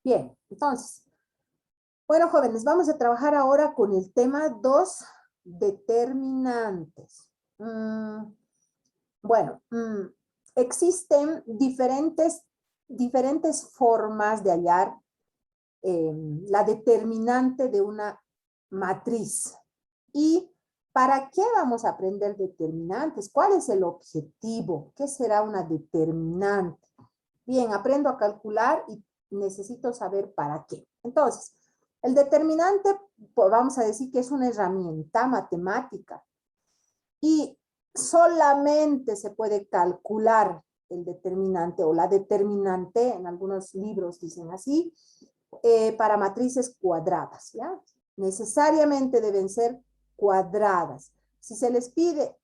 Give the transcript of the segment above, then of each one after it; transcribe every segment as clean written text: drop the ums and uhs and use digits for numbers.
Bien, entonces, bueno, jóvenes, vamos a trabajar ahora con el tema 2, determinantes. Bueno, existen diferentes formas de hallar la determinante de una matriz. ¿Y para qué vamos a aprender determinantes? ¿Cuál es el objetivo? ¿Qué será una determinante? Bien, aprendo a calcular y necesito saber para qué. Entonces, el determinante, pues vamos a decir que es una herramienta matemática y solamente se puede calcular el determinante o la determinante, en algunos libros dicen así, para matrices cuadradas, ¿ya? Necesariamente deben ser cuadradas. Si se les pide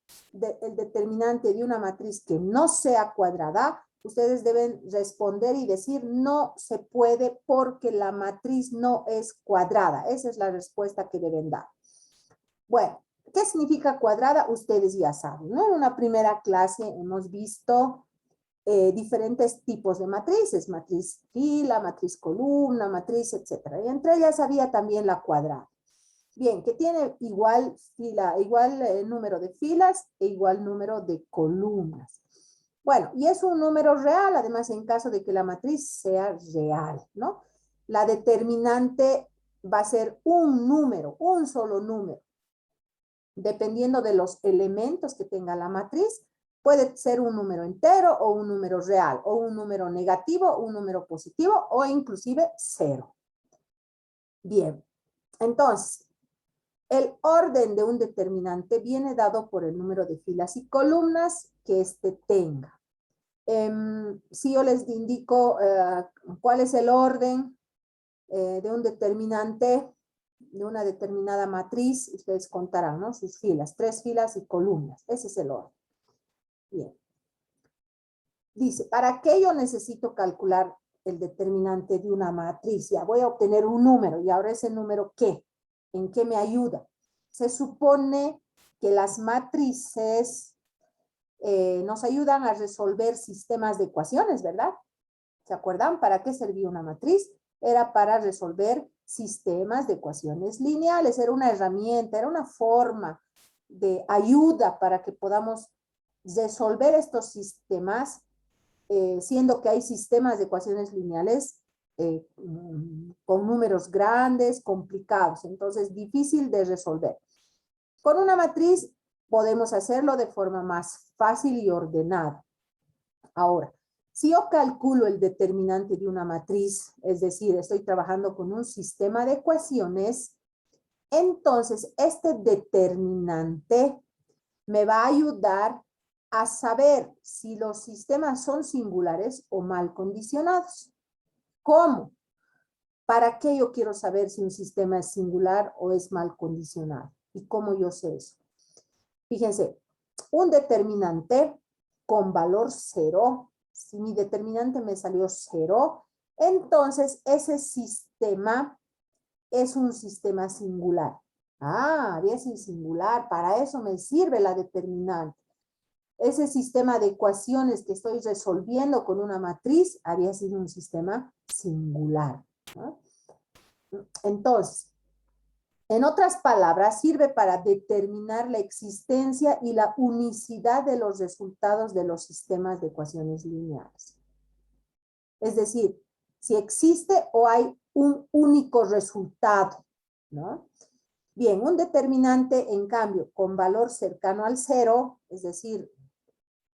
el determinante de una matriz que no sea cuadrada, ustedes deben responder y decir no se puede porque la matriz no es cuadrada. Esa es la respuesta que deben dar. Bueno, ¿qué significa cuadrada? Ustedes ya saben, ¿no? En una primera clase hemos visto diferentes tipos de matrices, matriz fila, matriz columna, matriz, etcétera. Y entre ellas había también la cuadrada. Bien, que tiene igual número de filas e igual número de columnas. Bueno, y es un número real, además en caso de que la matriz sea real, ¿no? La determinante va a ser un número, un solo número. Dependiendo de los elementos que tenga la matriz, puede ser un número entero o un número real, o un número negativo, un número positivo, o inclusive cero. Bien, entonces, el orden de un determinante viene dado por el número de filas y columnas que éste tenga. Si yo les indico cuál es el orden de un determinante, de una determinada matriz, ustedes contarán, ¿no? Sus filas, 3 filas y columnas. Ese es el orden. Bien. Dice, ¿para qué yo necesito calcular el determinante de una matriz? Ya voy a obtener un número, y ahora ese número, ¿qué? ¿En qué me ayuda? Se supone que las matrices nos ayudan a resolver sistemas de ecuaciones, ¿verdad? ¿Se acuerdan? ¿Para qué servía una matriz? Era para resolver sistemas de ecuaciones lineales, era una herramienta, era una forma de ayuda para que podamos resolver estos sistemas, siendo que hay sistemas de ecuaciones lineales con números grandes, complicados, entonces difícil de resolver. Con una matriz podemos hacerlo de forma más fácil y ordenada. Ahora, si yo calculo el determinante de una matriz, es decir, estoy trabajando con un sistema de ecuaciones, entonces este determinante me va a ayudar a saber si los sistemas son singulares o mal condicionados. ¿Cómo? ¿Para qué yo quiero saber si un sistema es singular o es mal condicionado? ¿Y cómo yo sé eso? Fíjense, un determinante con valor 0, si mi determinante me salió 0, entonces ese sistema es un sistema singular. Ah, había sido singular, para eso me sirve la determinante. Ese sistema de ecuaciones que estoy resolviendo con una matriz había sido un sistema singular, ¿no? Entonces, en otras palabras, sirve para determinar la existencia y la unicidad de los resultados de los sistemas de ecuaciones lineales. Es decir, si existe o hay un único resultado, ¿no? Bien, un determinante, en cambio, con valor cercano al 0, es decir,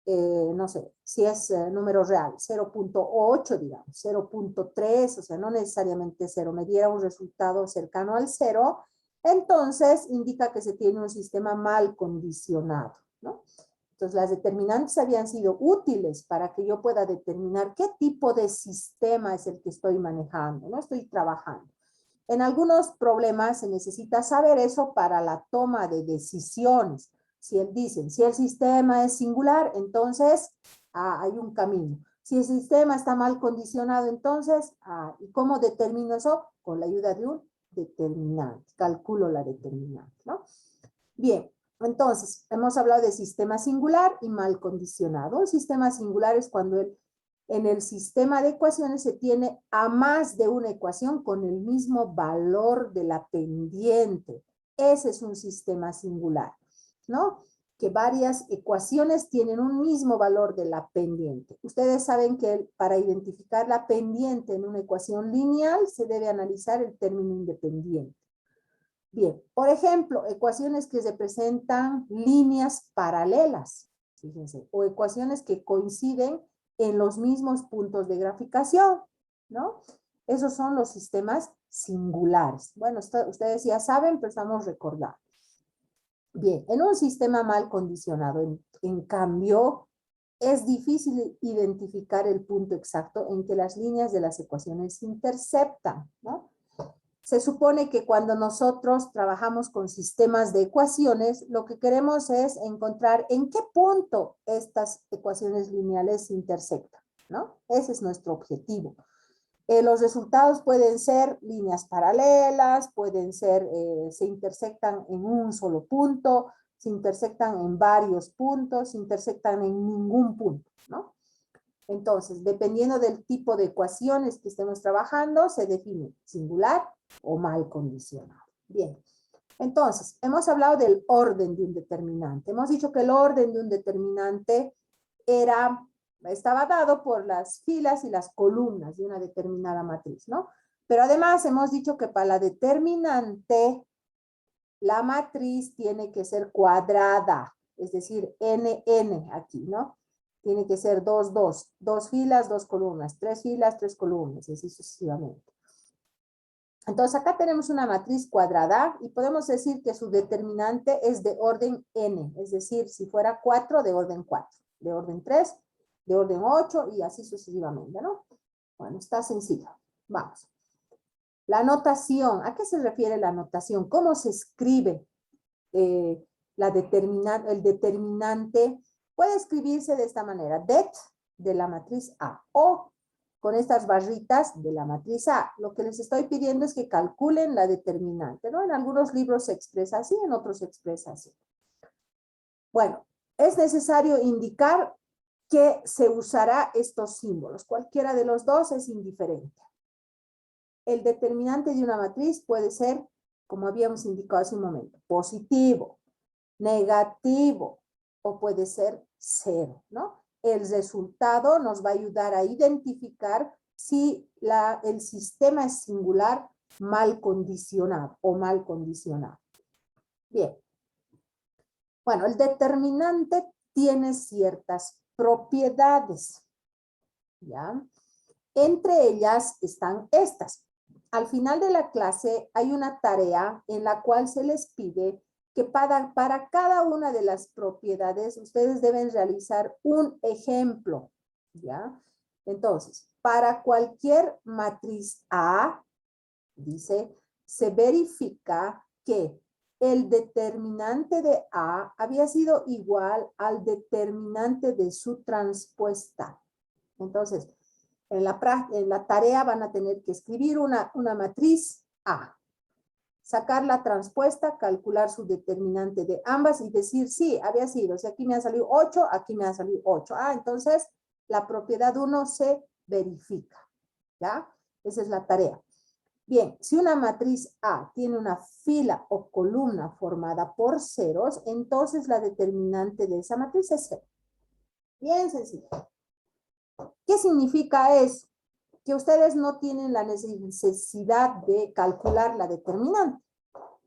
no sé, si es número real, 0.8, digamos, 0.3, o sea, no necesariamente 0, me diera un resultado cercano al 0, entonces indica que se tiene un sistema mal condicionado, ¿no? Entonces, las determinantes habían sido útiles para que yo pueda determinar qué tipo de sistema es el que estoy manejando, no estoy trabajando. En algunos problemas se necesita saber eso para la toma de decisiones. Si dicen, si el sistema es singular, entonces hay un camino. Si el sistema está mal condicionado, entonces, ¿y cómo determino eso? Con la ayuda de un determinante. Calculo la determinante, ¿no? Bien, entonces, hemos hablado de sistema singular y mal condicionado. Un sistema singular es cuando En el sistema de ecuaciones se tiene a más de una ecuación con el mismo valor de la pendiente. Ese es un sistema singular, ¿no? Que varias ecuaciones tienen un mismo valor de la pendiente. Ustedes saben que para identificar la pendiente en una ecuación lineal se debe analizar el término independiente. Bien, por ejemplo, ecuaciones que representan líneas paralelas, fíjense, o ecuaciones que coinciden en los mismos puntos de graficación, ¿no? Esos son los sistemas singulares. Bueno, ustedes ya saben, pero estamos recordando. Bien, en un sistema mal condicionado, en cambio, es difícil identificar el punto exacto en que las líneas de las ecuaciones se interceptan, ¿no? Se supone que cuando nosotros trabajamos con sistemas de ecuaciones, lo que queremos es encontrar en qué punto estas ecuaciones lineales se intersectan, ¿no? Ese es nuestro objetivo. Los resultados pueden ser líneas paralelas, pueden ser, se intersectan en un solo punto, se intersectan en varios puntos, se intersectan en ningún punto, ¿no? Entonces, dependiendo del tipo de ecuaciones que estemos trabajando, se define singular o mal condicionado. Bien, entonces, hemos hablado del orden de un determinante. Hemos dicho que el orden de un determinante estaba dado por las filas y las columnas de una determinada matriz, ¿no? Pero además hemos dicho que para la determinante, la matriz tiene que ser cuadrada, es decir, NN aquí, ¿no? Tiene que ser 2, 2, 2 filas, 2 columnas, 3 filas, 3 columnas, y así sucesivamente. Entonces acá tenemos una matriz cuadrada y podemos decir que su determinante es de orden n, es decir, si fuera 4, de orden 4, de orden 3, de orden 8 y así sucesivamente, ¿no? Bueno, está sencillo. Vamos. La notación, ¿a qué se refiere la notación? ¿Cómo se escribe el determinante? Puede escribirse de esta manera, det de la matriz A, o con estas barritas de la matriz A. Lo que les estoy pidiendo es que calculen la determinante, ¿no? En algunos libros se expresa así, en otros se expresa así. Bueno, es necesario indicar que se usará estos símbolos. Cualquiera de los dos es indiferente. El determinante de una matriz puede ser, como habíamos indicado hace un momento, positivo, negativo, o puede ser cero, ¿no? El resultado nos va a ayudar a identificar si el sistema es singular, mal condicionado o mal condicionado. Bien. Bueno, el determinante tiene ciertas propiedades, ¿ya? Entre ellas están estas. Al final de la clase hay una tarea en la cual se les pide que para cada una de las propiedades ustedes deben realizar un ejemplo, ¿ya? Entonces, para cualquier matriz A, dice, se verifica que el determinante de A había sido igual al determinante de su transpuesta. Entonces, en la tarea van a tener que escribir una matriz A, sacar la transpuesta, calcular su determinante de ambas y decir, sí, había sido, si aquí me ha salido 8, aquí me ha salido 8. Entonces la propiedad 1 se verifica, ¿ya? Esa es la tarea. Bien, si una matriz A tiene una fila o columna formada por ceros, entonces la determinante de esa matriz es 0. Bien sencillo. ¿Qué significa eso? Que ustedes no tienen la necesidad de calcular la determinante.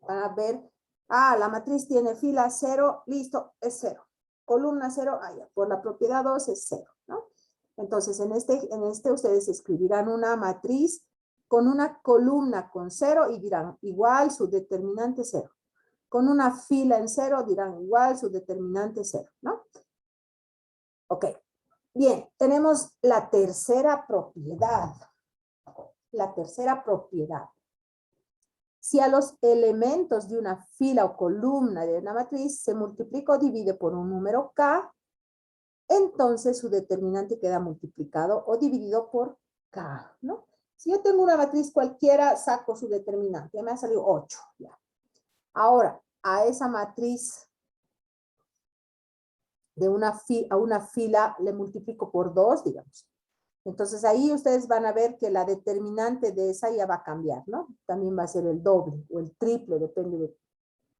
Van a ver, la matriz tiene fila 0, listo, es 0. Columna 0, por la propiedad 2 es 0, ¿no? Entonces, en este ustedes escribirán una matriz con una columna con 0 y dirán igual su determinante 0. Con una fila en 0 dirán igual su determinante 0, ¿no? Ok. Bien, tenemos la tercera propiedad. La tercera propiedad. Si a los elementos de una fila o columna de una matriz se multiplica o divide por un número k, entonces su determinante queda multiplicado o dividido por k, ¿no? Si yo tengo una matriz cualquiera, saco su determinante. Ya me ha salido 8. Ya. Ahora, a esa matriz de una fila le multiplico por 2, digamos. Entonces ahí ustedes van a ver que la determinante de esa ya va a cambiar, ¿no? También va a ser el doble o el triple, depende de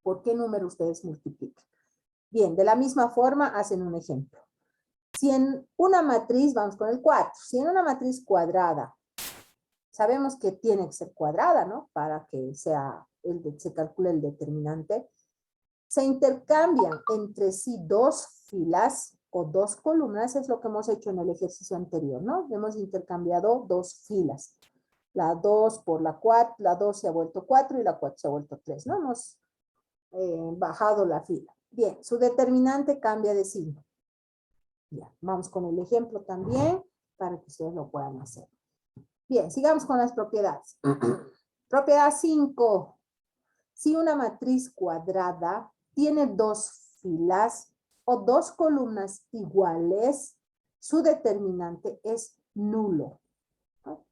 por qué número ustedes multipliquen. Bien, de la misma forma hacen un ejemplo. Si en una matriz, vamos con el 4, si en una matriz cuadrada, sabemos que tiene que ser cuadrada, ¿no? Para que se calcule el determinante. Se intercambian entre sí dos filas o dos columnas, es lo que hemos hecho en el ejercicio anterior, ¿no? Hemos intercambiado dos filas. La 2 por la 4, la 2 se ha vuelto 4 y la 4 se ha vuelto 3, ¿no? Hemos bajado la fila. Bien, su determinante cambia de signo. Ya, vamos con el ejemplo también para que ustedes lo puedan hacer. Bien, sigamos con las propiedades. Propiedad 5. Si una matriz cuadrada tiene dos filas o dos columnas iguales, su determinante es nulo. ¿No?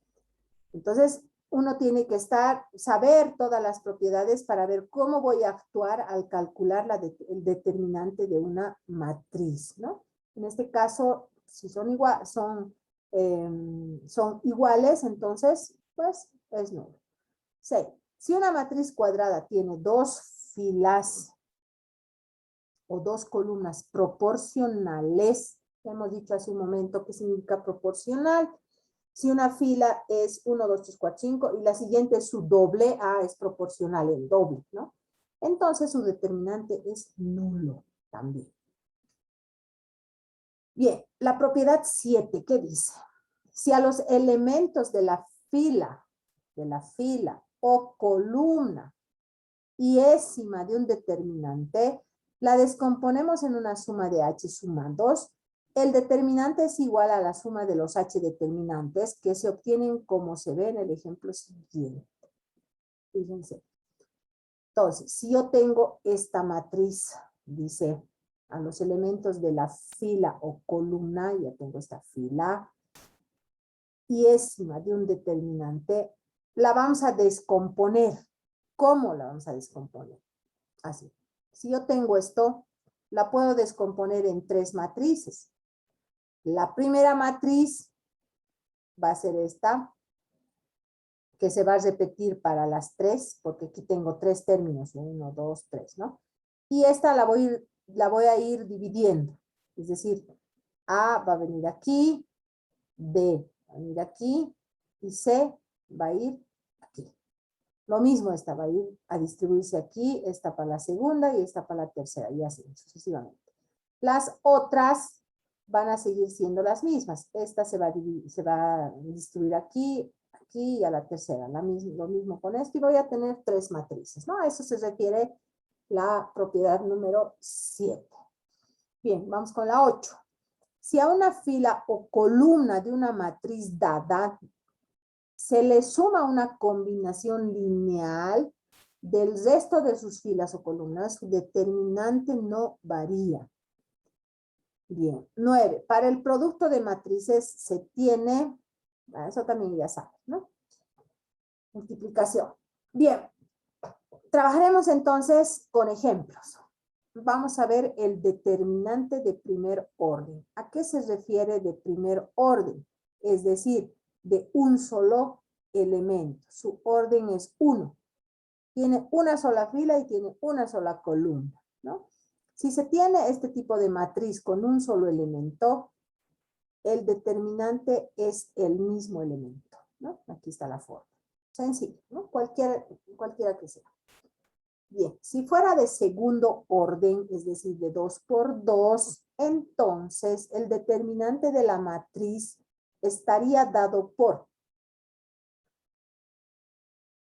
Entonces, uno tiene que saber todas las propiedades para ver cómo voy a actuar al calcular el determinante de una matriz, ¿no? En este caso, si son iguales, entonces, pues, es nulo. 6. Si una matriz cuadrada tiene dos filas o dos columnas proporcionales, hemos dicho hace un momento que significa proporcional. Si una fila es 1, 2, 3, 4, 5 y la siguiente es su doble, es proporcional en doble, ¿no? Entonces su determinante es nulo también. Bien, la propiedad 7, ¿qué dice? Si a los elementos de la fila o columna y ésima de un determinante, la descomponemos en una suma de h suma 2, el determinante es igual a la suma de los h determinantes que se obtienen como se ve en el ejemplo siguiente. Fíjense. Entonces, si yo tengo esta matriz, dice, a los elementos de la fila o columna, ya tengo esta fila, y ésima de un determinante, la vamos a descomponer. ¿Cómo la vamos a descomponer? Así. Si yo tengo esto, la puedo descomponer en tres matrices. La primera matriz va a ser esta, que se va a repetir para las tres, porque aquí tengo tres términos, 1, 2, 3, ¿no? Y esta la voy a ir dividiendo. Es decir, A va a venir aquí, B va a venir aquí, y C va a ir aquí. Lo mismo, esta va a ir a distribuirse aquí, esta para la segunda y esta para la tercera, y así sucesivamente. Las otras van a seguir siendo las mismas. Esta se va a distribuir aquí, aquí y a la tercera. Lo mismo con esto, y voy a tener tres matrices, ¿no? A eso se refiere la propiedad número 7. Bien, vamos con la 8. Si a una fila o columna de una matriz dada se le suma una combinación lineal del resto de sus filas o columnas, su determinante no varía. Bien, 9. Para el producto de matrices se tiene, eso también ya saben, ¿no? Multiplicación. Bien, trabajaremos entonces con ejemplos. Vamos a ver el determinante de primer orden. ¿A qué se refiere de primer orden? Es decir, de un solo elemento. Su orden es 1. Tiene una sola fila y tiene una sola columna, ¿no? Si se tiene este tipo de matriz con un solo elemento, el determinante es el mismo elemento, ¿no? Aquí está la forma. Sencillo, ¿no? Cualquiera que sea. Bien, si fuera de segundo orden, es decir, de 2 por 2, entonces el determinante de la matriz estaría dado por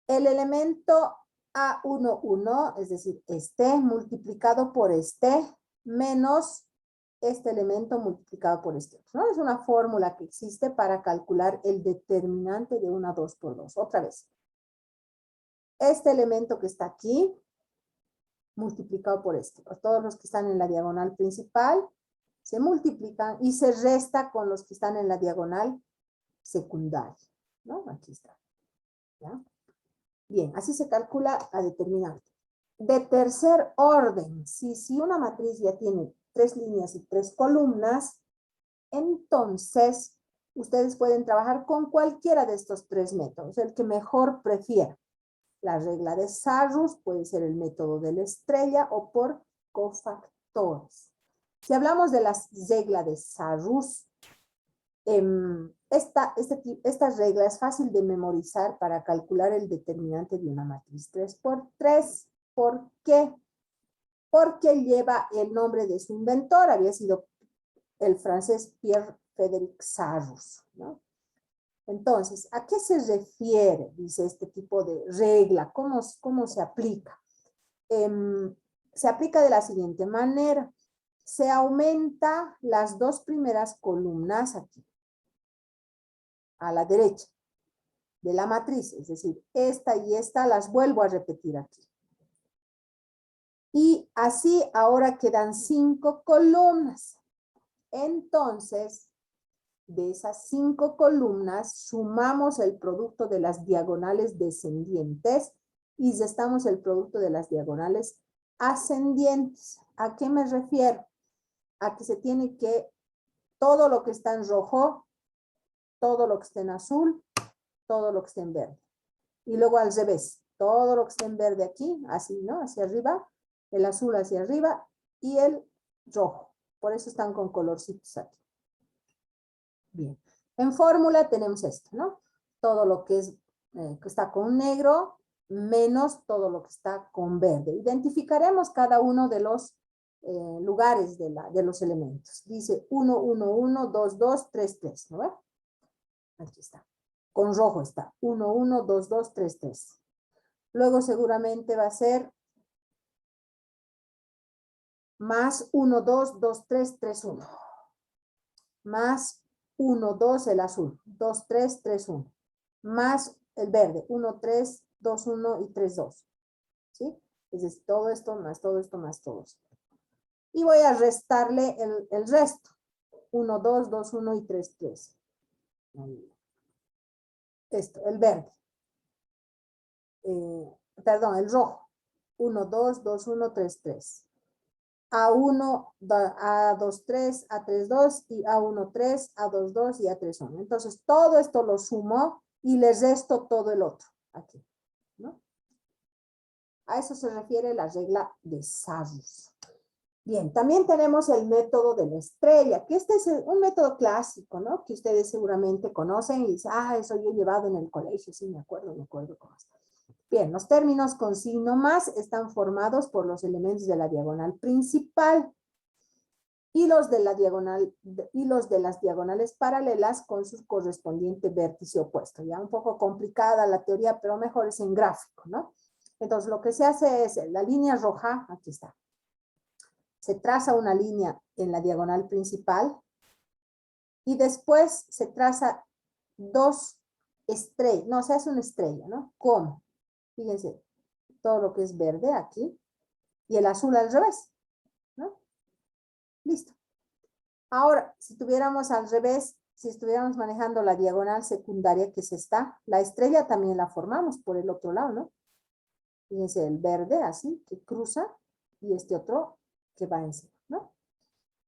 el elemento A11, es decir, este multiplicado por este, menos este elemento multiplicado por este otro, ¿no? Es una fórmula que existe para calcular el determinante de una 2 por 2. Otra vez. Este elemento que está aquí, multiplicado por este. Todos los que están en la diagonal principal se multiplican y se resta con los que están en la diagonal secundaria, ¿no? Aquí está. ¿Ya? Bien, así se calcula la determinante. De tercer orden, si una matriz ya tiene 3 líneas y 3 columnas, entonces Ustedes pueden trabajar con cualquiera de estos tres métodos, el que mejor prefiera. La regla de Sarrus puede ser el método de la estrella o por cofactores. Si hablamos de la regla de Sarrus, esta regla es fácil de memorizar para calcular el determinante de una matriz 3×3. ¿Por qué? Porque lleva el nombre de su inventor, había sido el francés Pierre-Frédéric Sarrus, ¿no? Entonces, ¿a qué se refiere, dice este tipo de regla? ¿Cómo se aplica? Se aplica de la siguiente manera. Se aumenta las dos primeras columnas aquí, a la derecha de la matriz, es decir, esta y esta las vuelvo a repetir aquí. Y así ahora quedan 5 columnas. Entonces, de esas 5 columnas, sumamos el producto de las diagonales descendientes y restamos el producto de las diagonales ascendientes. ¿A qué me refiero? A que se tiene que, todo lo que está en rojo, todo lo que está en azul, todo lo que está en verde. Y luego al revés, todo lo que está en verde aquí, así, ¿no? Hacia arriba, el azul hacia arriba y el rojo. Por eso están con colorcitos aquí. Bien. En fórmula tenemos esto, ¿no? Todo lo que está con negro menos todo lo que está con verde. Identificaremos cada uno de los lugares de los elementos. Dice 1, 1, 1, 2, 2, 3, 3, ¿no ve? Aquí está. Con rojo está 1, 1, 2, 2, 3, 3. Luego seguramente va a ser más 1, 2, 2, 3, 3, 1. Más 1, 2 el azul. 2, 3, 3, 1. Más el verde. 1, 3, 2, 1 y 3, 2. ¿Sí? Es decir, todo esto más todo esto más todo esto. Y voy a restarle el resto. 1, 2, 2, 1 y 3, 3. Esto, el verde. Perdón, el rojo. 1, 2, 2, 1, 3, 3. A1, A2, 3, A3, 2 y A1, 3, A2, 2 y A3, 1. Entonces, todo esto lo sumo y les resto todo el otro aquí, ¿no? A eso se refiere la regla de Sarrus. Bien, también tenemos el método de la estrella, que este es un método clásico, ¿no? Que ustedes seguramente conocen y dicen, eso yo he llevado en el colegio, sí, me acuerdo cómo está. Bien, los términos con signo más están formados por los elementos de la diagonal principal y los de las diagonales paralelas con su correspondiente vértice opuesto. Ya un poco complicada la teoría, pero mejor es en gráfico, ¿no? Entonces, lo que se hace es la línea roja, aquí está. Se traza una línea en la diagonal principal y después se traza dos estrellas, no, se hace una estrella, ¿no? ¿Cómo? Fíjense, todo lo que es verde aquí y el azul al revés, ¿no? Listo. Ahora, si tuviéramos al revés, si estuviéramos manejando la diagonal secundaria que es esta, la estrella también la formamos por el otro lado, ¿no? Fíjense, el verde así, que cruza, y este otro que va encima, ¿no?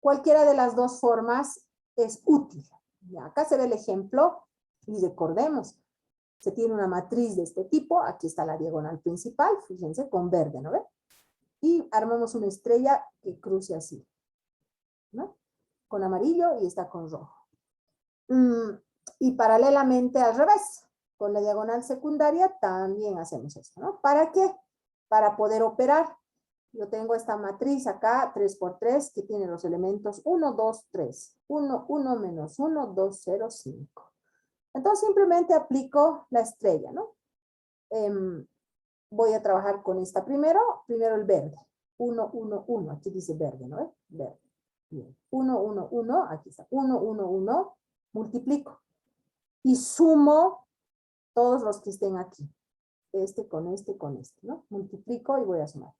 Cualquiera de las dos formas es útil. Ya, acá se ve el ejemplo y recordemos, se tiene una matriz de este tipo, aquí está la diagonal principal, fíjense, con verde, ¿no ve? Y armamos una estrella que cruce así, ¿no? Con amarillo y está con rojo. Y paralelamente al revés, con la diagonal secundaria también hacemos esto, ¿no? ¿Para qué? Para poder operar. Yo tengo esta matriz acá, 3×3, que tiene los elementos 1, 2, 3. 1, 1 menos 1, 2, 0, 5. Entonces simplemente aplico la estrella, ¿no? Voy a trabajar con esta primero el verde. 1, 1, 1, aquí dice verde, ¿no? Verde. Bien. 1, 1, 1, aquí está. 1, 1, 1, multiplico. Y sumo todos los que estén aquí. Este con este, ¿no? Multiplico y voy a sumar.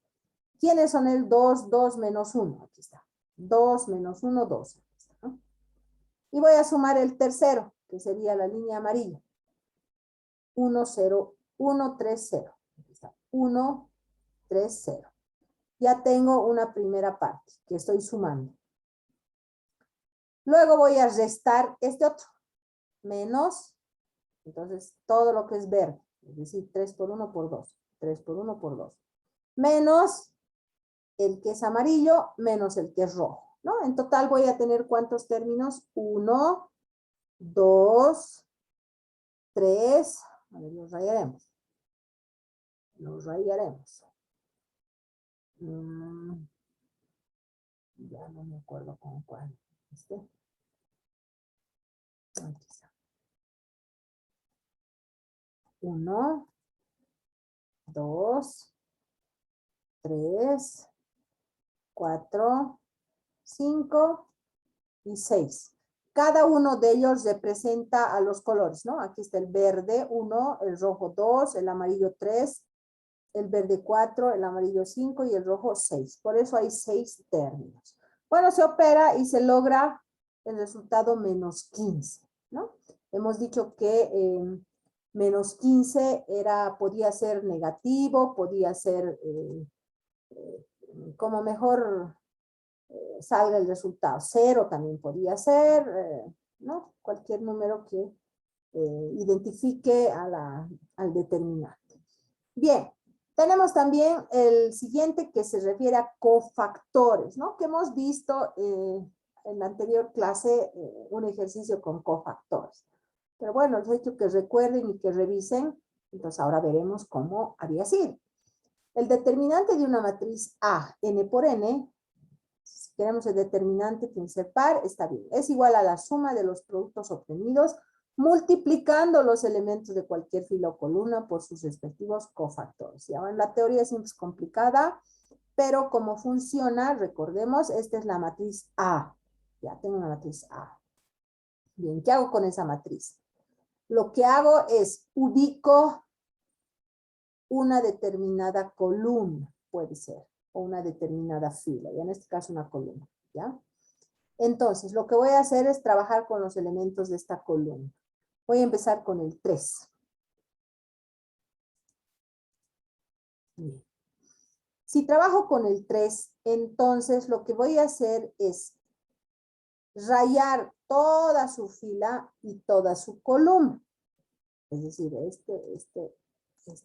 ¿Quiénes son el 2, 2 menos 1? Aquí está. 2 menos 1, 2. Aquí está, ¿no? Y voy a sumar el tercero, que sería la línea amarilla. 1, 0, 1, 3, 0. Aquí está. 1, 3, 0. Ya tengo una primera parte que estoy sumando. Luego voy a restar este otro. menos, entonces todo lo que es verde, es decir, 3 por 1 por 2, 3 por 1 por 2, menos el que es amarillo, menos el que es rojo, ¿no? En total voy a tener ¿cuántos términos? 1, 2, 3, a ver, los rayaremos. Los rayaremos. Ya no me acuerdo con cuál. Aquí está. 1, 2, 3, 4, 5 y 6. Cada uno de ellos representa a los colores, ¿no? Aquí está el verde 1, el rojo 2, el amarillo 3, el verde 4, el amarillo 5 y el rojo 6. Por eso hay 6 términos. Bueno, se opera y se logra el resultado menos 15, ¿no? Hemos dicho que menos 15 podía ser negativo, podía ser como mejor salga el resultado. 0 también podía ser, ¿no? Cualquier número que identifique al determinante. Bien, tenemos también el siguiente que se refiere a cofactores, ¿no? Que hemos visto en la anterior clase un ejercicio con cofactores. Pero bueno, les he dicho que recuerden y que revisen, entonces ahora veremos cómo había sido. El determinante de una matriz A, n por n, si queremos el determinante tiene que ser par, está bien. Es igual a la suma de los productos obtenidos multiplicando los elementos de cualquier fila o columna por sus respectivos cofactores. Ya ven, la teoría siempre es complicada, pero cómo funciona, recordemos, esta es la matriz A. Ya tengo una matriz A. Bien, ¿qué hago con esa matriz? Lo que hago es ubico una determinada columna, puede ser, o una determinada fila, y en este caso una columna, ¿ya? Entonces, lo que voy a hacer es trabajar con los elementos de esta columna. Voy a empezar con el 3. Bien. Si trabajo con el 3, entonces lo que voy a hacer es rayar toda su fila y toda su columna. Es decir, este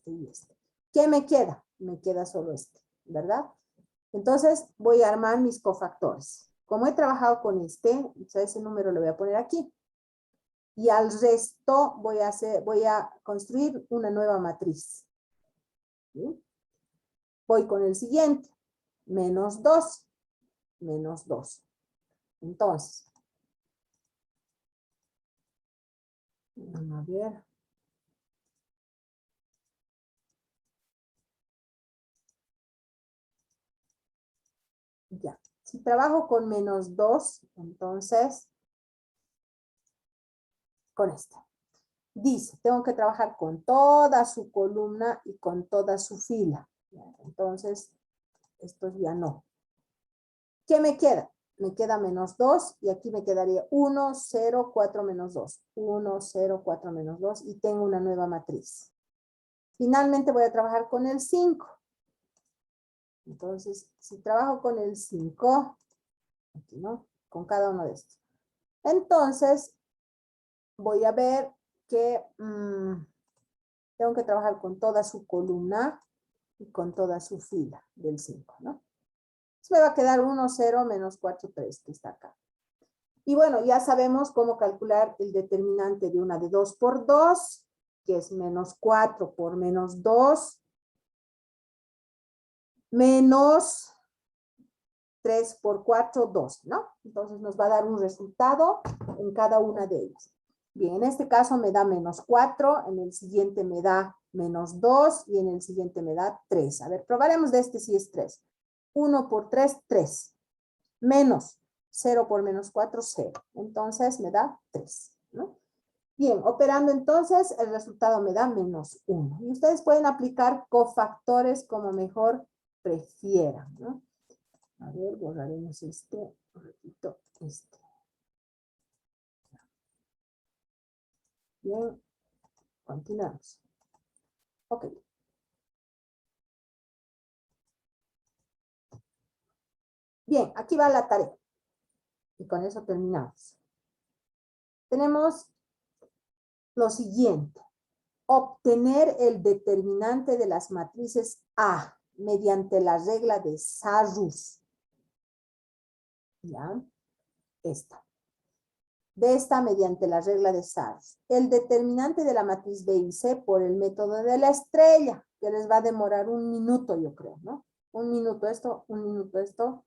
y este. ¿Qué me queda? Me queda solo este, ¿verdad? Entonces voy a armar mis cofactores. Como he trabajado con ese número lo voy a poner aquí. Y al resto voy a construir una nueva matriz. ¿Sí? Voy con el siguiente. Menos 2. Menos 2. Entonces, vamos a ver. Ya. Si trabajo con menos 2, entonces, con este. Dice, tengo que trabajar con toda su columna y con toda su fila. Entonces, estos ya no. ¿Qué me queda? Me queda menos 2 y aquí me quedaría 1, 0, 4, menos 2. 1, 0, 4, menos 2 y tengo una nueva matriz. Finalmente voy a trabajar con el 5. Entonces, si trabajo con el 5, aquí no, con cada uno de estos. Entonces, voy a ver que tengo que trabajar con toda su columna y con toda su fila del 5, ¿no? Entonces me va a quedar 1, 0, menos 4, 3, que está acá. Y bueno, ya sabemos cómo calcular el determinante de una de 2 por 2, que es menos 4 por menos 2, menos 3 por 4, 2, ¿no? Entonces nos va a dar un resultado en cada una de ellas. Bien, en este caso me da menos 4, en el siguiente me da menos 2 y en el siguiente me da 3. A ver, probaremos de este si es 3. 1 por 3, 3. Menos 0 por menos 4, 0. Entonces me da 3, ¿no? Bien, operando entonces, el resultado me da menos 1. Y ustedes pueden aplicar cofactores como mejor prefieran, ¿no? A ver, borraremos este, repito, este. Bien, continuamos. Ok. Bien, aquí va la tarea. Y con eso terminamos. Tenemos lo siguiente. Obtener el determinante de las matrices A mediante la regla de Sarrus. ¿Ya? Esta. De esta mediante la regla de Sarrus. El determinante de la matriz B y C por el método de la estrella, que les va a demorar 1 minuto, yo creo, ¿no? 1 minuto esto, 1 minuto esto,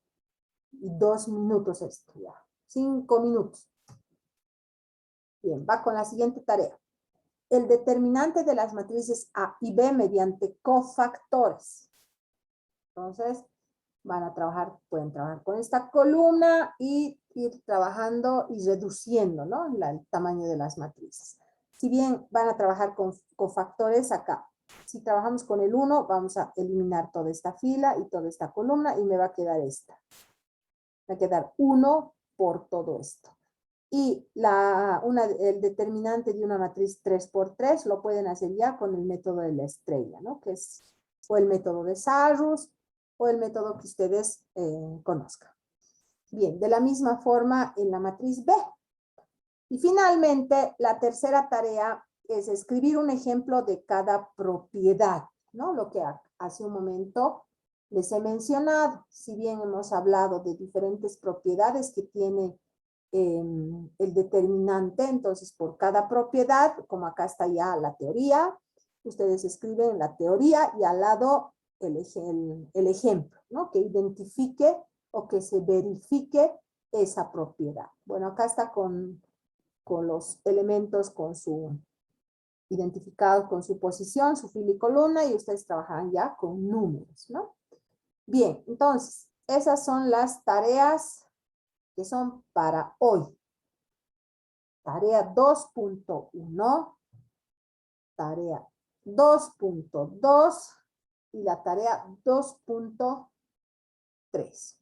y 2 minutos esto, ya. 5 minutos. Bien, va con la siguiente tarea. El determinante de las matrices A y B mediante cofactores. Entonces, pueden trabajar con esta columna y ir trabajando y reduciendo, ¿no? El tamaño de las matrices. Si bien van a trabajar con cofactores acá, si trabajamos con el 1, vamos a eliminar toda esta fila y toda esta columna y me va a quedar esta. Va a quedar 1 por todo esto. Y el determinante de una matriz 3 por 3 lo pueden hacer ya con el método de la estrella, ¿no? Que es o el método de Sarrus o el método que ustedes conozcan. Bien, de la misma forma en la matriz B. Y finalmente, la tercera tarea es escribir un ejemplo de cada propiedad, ¿no? Lo que hace un momento les he mencionado. Si bien hemos hablado de diferentes propiedades que tiene el determinante, entonces por cada propiedad, como acá está ya la teoría, ustedes escriben la teoría y al lado el ejemplo, ¿no? Que identifique o que se verifique esa propiedad. Bueno, acá está con los elementos identificados con su posición, su fila y columna, y ustedes trabajan ya con números, ¿no? Bien, entonces, esas son las tareas que son para hoy. Tarea 2.1, tarea 2.2 y la tarea 2.3.